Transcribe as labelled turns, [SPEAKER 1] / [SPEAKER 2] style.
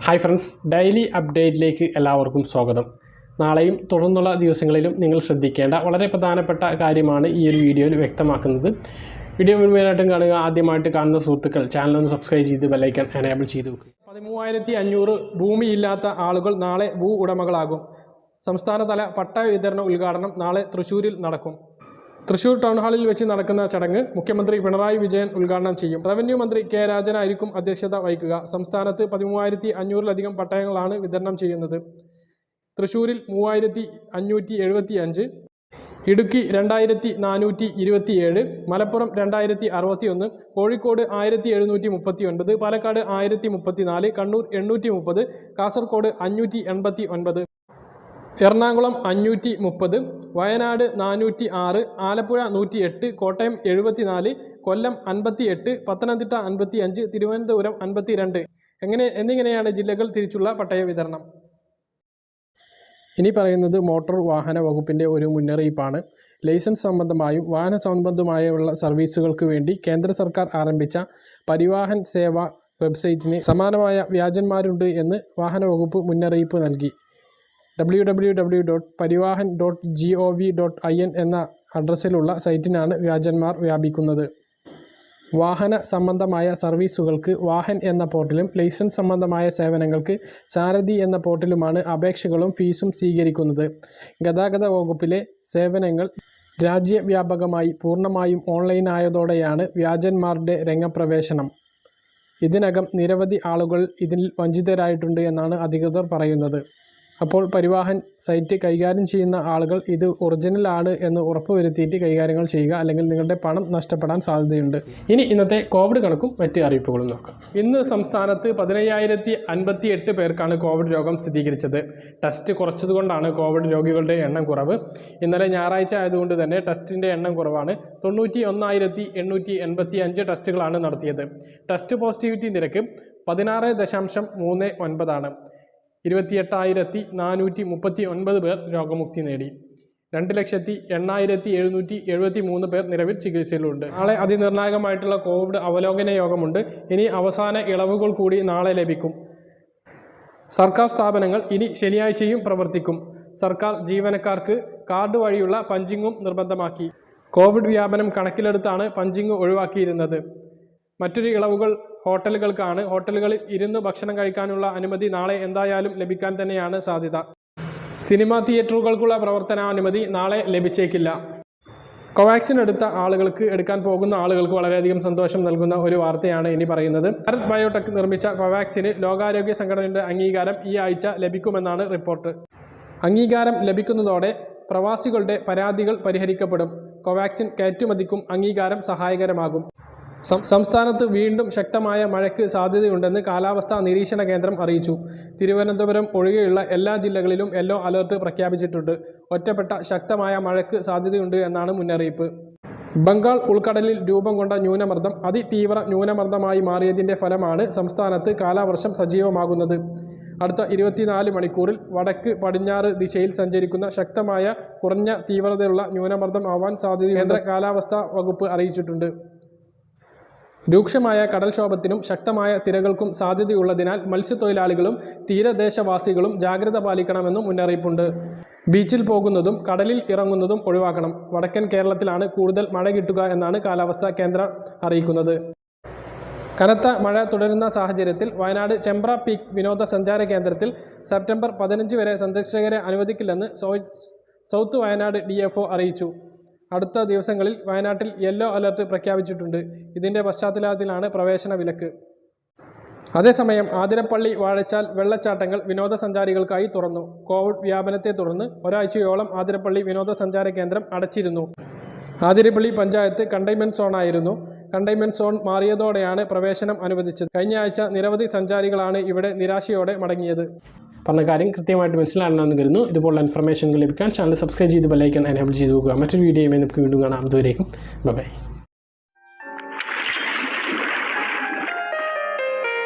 [SPEAKER 1] Hi friends, daily അപ്ഡേറ്റിലേക്ക് എല്ലാവർക്കും സ്വാഗതം. നാളെയും തുടർന്നുള്ള ദിവസങ്ങളിലും നിങ്ങൾ ശ്രദ്ധിക്കേണ്ട വളരെ പ്രധാനപ്പെട്ട കാര്യമാണ് ഈ ഒരു വീഡിയോയിൽ വ്യക്തമാക്കുന്നത്. വീഡിയോ മുഴുവനായിട്ടും കാണുക. ആദ്യമായിട്ട് കാണുന്ന സുഹൃത്തുക്കൾ ചാനലൊന്ന് സബ്സ്ക്രൈബ് ചെയ്ത് ബെല്ലൈക്കൺ എനേബിൾ ചെയ്ത് വെക്കുക. 13,500 ഭൂമിയില്ലാത്ത ആളുകൾ നാളെ ഭൂ ഉടമകളാകും. സംസ്ഥാനതല പട്ട വിതരണ ഉദ്ഘാടനം നാളെ തൃശ്ശൂരിൽ നടക്കും. തൃശ്ശൂർ ടൗൺ ഹാളിൽ വെച്ച് നടക്കുന്ന ചടങ്ങ് മുഖ്യമന്ത്രി പിണറായി വിജയൻ ഉദ്ഘാടനം ചെയ്യും. റവന്യൂ മന്ത്രി കെ രാജനായിരിക്കും അധ്യക്ഷത വഹിക്കുക. സംസ്ഥാനത്ത് 13,500-ലധികം പട്ടയങ്ങളാണ് വിതരണം ചെയ്യുന്നത്. തൃശ്ശൂരിൽ 3,575, ഇടുക്കി 2,427, മലപ്പുറം 2,061, കോഴിക്കോട് 1,739, പാലക്കാട് 1,034, കണ്ണൂർ 830, കാസർഗോഡ് 589, എറണാകുളം 530, വയനാട് 406, ആലപ്പുഴ 108, കോട്ടയം 74, കൊല്ലം 58, പത്തനംതിട്ട 55, തിരുവനന്തപുരം 52 എന്നിങ്ങനെയാണ് ജില്ലകൾ തിരിച്ചുള്ള പട്ടയ വിതരണം. ഇനി പറയുന്നത് മോട്ടോർ വാഹന വകുപ്പിൻ്റെ ഒരു മുന്നറിയിപ്പാണ്. ലൈസൻസ് സംബന്ധമായും വാഹന സംബന്ധമായുള്ള സർവീസുകൾക്ക് വേണ്ടി കേന്ദ്ര സർക്കാർ ആരംഭിച്ച പരിവാഹൻ സേവ വെബ്സൈറ്റിന് സമാനമായ വ്യാജന്മാരുണ്ട് എന്ന് വാഹന വകുപ്പ് മുന്നറിയിപ്പ് നൽകി. www.parivahan.gov.in എന്ന അഡ്രസ്സിലുള്ള സൈറ്റിനാണ് വ്യാജന്മാർ വ്യാപിക്കുന്നത്. വാഹന സംബന്ധമായ സർവീസുകൾക്ക് വാഹൻ എന്ന പോർട്ടലും ലൈസൻസ് സംബന്ധമായ സേവനങ്ങൾക്ക് സാരഥി എന്ന പോർട്ടലുമാണ് അപേക്ഷകളും ഫീസും സ്വീകരിക്കുന്നത്. ഗതാഗത വകുപ്പിലെ സേവനങ്ങൾ രാജ്യവ്യാപകമായി പൂർണ്ണമായും ഓൺലൈനായതോടെയാണ് വ്യാജന്മാരുടെ രംഗപ്രവേശനം. ഇതിനകം നിരവധി ആളുകൾ ഇതിൽ വഞ്ചിതരായിട്ടുണ്ട് എന്നാണ് അധികൃതർ പറയുന്നത്. അപ്പോൾ പരിവാഹൻ സൈറ്റ് കൈകാര്യം ചെയ്യുന്ന ആളുകൾ ഇത് ഒറിജിനലാണ് എന്ന് ഉറപ്പുവരുത്തിയിട്ട് കൈകാര്യങ്ങൾ ചെയ്യുക, അല്ലെങ്കിൽ നിങ്ങളുടെ പണം നഷ്ടപ്പെടാൻ സാധ്യതയുണ്ട്. ഇനി ഇന്നത്തെ കോവിഡ് കണക്കും മറ്റ് അറിയിപ്പുകളും നോക്കാം. ഇന്ന് സംസ്ഥാനത്ത് 15,058 പേർക്കാണ് കോവിഡ് രോഗം സ്ഥിരീകരിച്ചത്. ടെസ്റ്റ് കുറച്ചതുകൊണ്ടാണ് കോവിഡ് രോഗികളുടെ എണ്ണം കുറവ്. ഇന്നലെ ഞായറാഴ്ച ആയതുകൊണ്ട് തന്നെ ടെസ്റ്റിൻ്റെ എണ്ണം കുറവാണ്. 91,885 ടെസ്റ്റുകളാണ് നടത്തിയത്. ടെസ്റ്റ് പോസിറ്റിവിറ്റി നിരക്ക് 16.39 ആണ്. 28,439 പേർ രോഗമുക്തി നേടി. 2,08,773 പേർ നിലവിൽ ചികിത്സയിലുണ്ട്. നാളെ അതിനിർണായകമായിട്ടുള്ള കോവിഡ് അവലോകന യോഗമുണ്ട്. ഇനി അവസാന ഇളവുകൾ കൂടി നാളെ ലഭിക്കും. സർക്കാർ സ്ഥാപനങ്ങൾ ഇനി ശനിയാഴ്ചയും പ്രവർത്തിക്കും. സർക്കാർ ജീവനക്കാർക്ക് കാർഡ് വഴിയുള്ള പഞ്ചിങ്ങും നിർബന്ധമാക്കി. കോവിഡ് വ്യാപനം കണക്കിലെടുത്താണ് പഞ്ചിങ് ഒഴിവാക്കിയിരുന്നത്. മറ്റൊരു ഇളവുകൾ ഹോട്ടലുകൾക്കാണ്. ഹോട്ടലുകളിൽ ഇരുന്ന് ഭക്ഷണം കഴിക്കാനുള്ള അനുമതി നാളെ എന്തായാലും ലഭിക്കാൻ തന്നെയാണ് സാധ്യത. സിനിമാ തിയേറ്ററുകൾക്കുള്ള പ്രവർത്തനാനുമതി നാളെ ലഭിച്ചേക്കില്ല. കോവാക്സിൻ എടുക്കാൻ പോകുന്ന ആളുകൾക്ക് വളരെയധികം സന്തോഷം നൽകുന്ന ഒരു വാർത്തയാണ് ഇനി പറയുന്നത്. ഭാരത് ബയോടെക് നിർമ്മിച്ച കോവാക്സിന് ലോകാരോഗ്യ സംഘടനയുടെ അംഗീകാരം ഈ ആഴ്ച ലഭിക്കുമെന്നാണ് റിപ്പോർട്ട്. അംഗീകാരം ലഭിക്കുന്നതോടെ പ്രവാസികളുടെ പരാതികൾ പരിഹരിക്കപ്പെടും. കോവാക്സിൻ കയറ്റുമതിക്കും അംഗീകാരം സഹായകരമാകും. സംസ്ഥാനത്ത് വീണ്ടും ശക്തമായ മഴയ്ക്ക് സാധ്യതയുണ്ടെന്ന് കാലാവസ്ഥാ നിരീക്ഷണ കേന്ദ്രം അറിയിച്ചു. തിരുവനന്തപുരം ഒഴികെയുള്ള എല്ലാ ജില്ലകളിലും യെല്ലോ അലർട്ട് പ്രഖ്യാപിച്ചിട്ടുണ്ട്. ഒറ്റപ്പെട്ട ശക്തമായ മഴയ്ക്ക് സാധ്യതയുണ്ട് എന്നാണ് മുന്നറിയിപ്പ്. ബംഗാൾ ഉൾക്കടലിൽ രൂപം കൊണ്ട ന്യൂനമർദ്ദം അതിതീവ്ര ന്യൂനമർദ്ദമായി മാറിയതിൻ്റെ ഫലമാണ് സംസ്ഥാനത്ത് കാലവർഷം സജീവമാകുന്നത്. അടുത്ത 24 മണിക്കൂറിൽ വടക്ക് പടിഞ്ഞാറ് ദിശയിൽ സഞ്ചരിക്കുന്ന ശക്തമായ കുറഞ്ഞ തീവ്രതയുള്ള ന്യൂനമർദ്ദം ആവാൻ സാധ്യത കേന്ദ്ര കാലാവസ്ഥാ വകുപ്പ് അറിയിച്ചിട്ടുണ്ട്. രൂക്ഷമായ കടൽക്ഷോഭത്തിനും ശക്തമായ തിരകൾക്കും സാധ്യതയുള്ളതിനാൽ മത്സ്യത്തൊഴിലാളികളും തീരദേശവാസികളും ജാഗ്രത പാലിക്കണമെന്നും മുന്നറിയിപ്പുണ്ട്. ബീച്ചിൽ പോകുന്നതും കടലിൽ ഇറങ്ങുന്നതും ഒഴിവാക്കണം. വടക്കൻ കേരളത്തിലാണ് കൂടുതൽ മഴ കിട്ടുക എന്നാണ് കാലാവസ്ഥാ കേന്ദ്രം അറിയിക്കുന്നത്. കനത്ത മഴ തുടരുന്ന സാഹചര്യത്തിൽ വയനാട് ചെമ്പ്ര പീക്ക് വിനോദസഞ്ചാര കേന്ദ്രത്തിൽ സെപ്റ്റംബർ 15 വരെ സന്ദർശകരെ അനുവദിക്കില്ലെന്ന് സൗത്ത് വയനാട് DFO അറിയിച്ചു. അടുത്ത ദിവസങ്ങളിൽ വയനാട്ടിൽ യെല്ലോ അലർട്ട് പ്രഖ്യാപിച്ചിട്ടുണ്ട്. ഇതിൻ്റെ പശ്ചാത്തലത്തിലാണ് പ്രവേശന വിലക്ക്. അതേസമയം ആതിരപ്പള്ളി വാഴച്ചാൽ വെള്ളച്ചാട്ടങ്ങൾ വിനോദസഞ്ചാരികൾക്കായി തുറന്നു. കോവിഡ് വ്യാപനത്തെ തുടർന്ന് ഒരാഴ്ചയോളം ആതിരപ്പള്ളി വിനോദസഞ്ചാര കേന്ദ്രം അടച്ചിരുന്നു. ആതിരപ്പള്ളി പഞ്ചായത്ത് കണ്ടെയ്ൻമെൻറ് സോണായിരുന്നു. കണ്ടെയ്ൻമെൻറ് സോൺ മാറിയതോടെയാണ് പ്രവേശനം അനുവദിച്ചത്. കഴിഞ്ഞ ആഴ്ച നിരവധി സഞ്ചാരികളാണ് ഇവിടെ നിരാശയോടെ മടങ്ങിയത്. പറഞ്ഞ കാര്യം കൃത്യമായിട്ട് മനസ്സിലാണെന്ന് കരുതുന്നു. ഇതുപോലുള്ള ഇൻഫർമേഷൻ ലഭിക്കാൻ ചാനൽ സബ്സ്ക്രൈബ് ചെയ്ത് ബെല്ലൈക്കൺ എനേബിൾ ചെയ്ത് നോക്കുക. മറ്റൊരു വീഡിയോയുമായി നമുക്ക് വീണ്ടും കാണാം. അതുവരേക്കും ബൈ.